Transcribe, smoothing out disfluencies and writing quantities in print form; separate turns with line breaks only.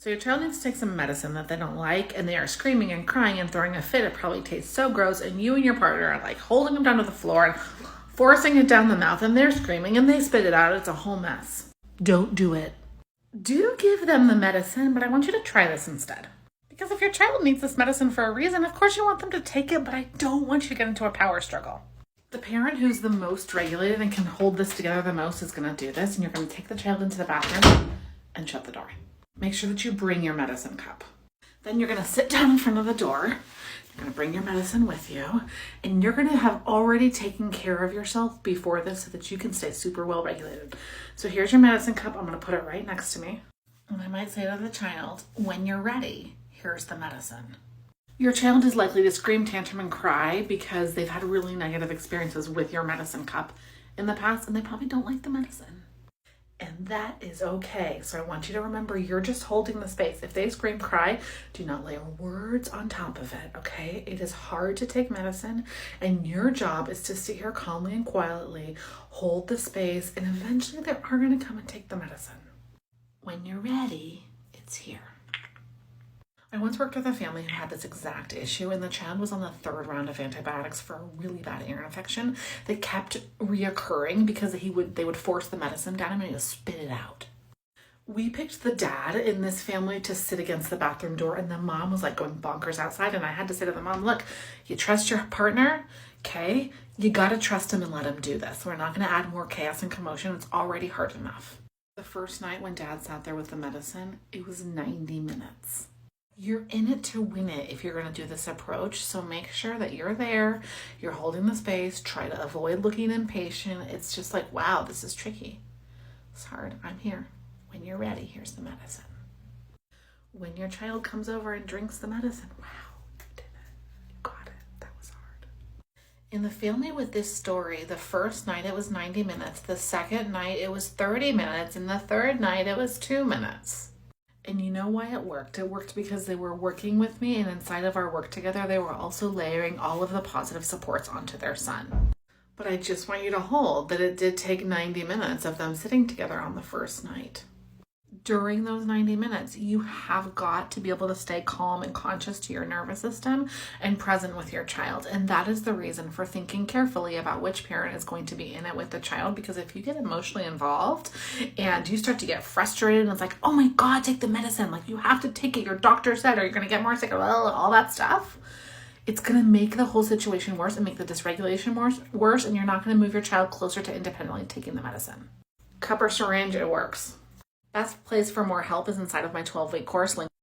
So your child needs to take some medicine that they don't like, and they are screaming and crying and throwing a fit. It probably tastes so gross, and you and your partner are like holding them down to the floor and forcing it down the mouth, and they're screaming and they spit it out. It's a whole mess. Don't do it. Do give them the medicine, but I want you to try this instead. Because if your child needs this medicine for a reason, of course you want them to take it, but I don't want you to get into a power struggle. The parent who's the most regulated and can hold this together the most is going to do this, and you're going to take the child into the bathroom and shut the door. Make sure that you bring your medicine cup. Then you're going to sit down in front of the door. You're going to bring your medicine with you, and you're going to have already taken care of yourself before this so that you can stay super well regulated. So here's your medicine cup. I'm going to put it right next to me. And I might say to the child, when you're ready, here's the medicine. Your child is likely to scream, tantrum, and cry because they've had really negative experiences with your medicine cup in the past, and they probably don't like the medicine. And that is okay. So I want you to remember you're just holding the space. If they scream, cry, do not lay words on top of it, okay? It is hard to take medicine, and your job is to sit here calmly and quietly, hold the space, and eventually they are going to come and take the medicine. When you're ready, it's here. I once worked with a family who had this exact issue, and the child was on the 3rd round of antibiotics for a really bad ear infection that kept reoccurring because they would force the medicine down him and he would spit it out. We picked the dad in this family to sit against the bathroom door, and the mom was like going bonkers outside, and I had to say to the mom, look, you trust your partner, okay? You gotta trust him and let him do this. We're not gonna add more chaos and commotion. It's already hard enough. The first night when dad sat there with the medicine, it was 90 minutes. You're in it to win it if you're going to do this approach, so make sure that you're there, you're holding the space, try to avoid looking impatient. It's just like, wow, this is tricky. It's hard. I'm here. When you're ready, here's the medicine. When your child comes over and drinks the medicine, wow, you did it. You got it. That was hard. In the family with this story, the first night it was 90 minutes, the second night it was 30 minutes, and the third night it was 2 minutes. And you know why it worked? It worked because they were working with me, and inside of our work together, they were also layering all of the positive supports onto their son. But I just want you to hold that it did take 90 minutes of them sitting together on the first night. During those 90 minutes, you have got to be able to stay calm and conscious to your nervous system and present with your child. And that is the reason for thinking carefully about which parent is going to be in it with the child. Because if you get emotionally involved and you start to get frustrated and it's like, oh my God, take the medicine. Like, you have to take it. Your doctor said, or you're going to get more sick, all that stuff. It's going to make the whole situation worse and make the dysregulation worse. And you're not going to move your child closer to independently taking the medicine. Cup or syringe, it works. Best place for more help is inside of my 12-week course. Link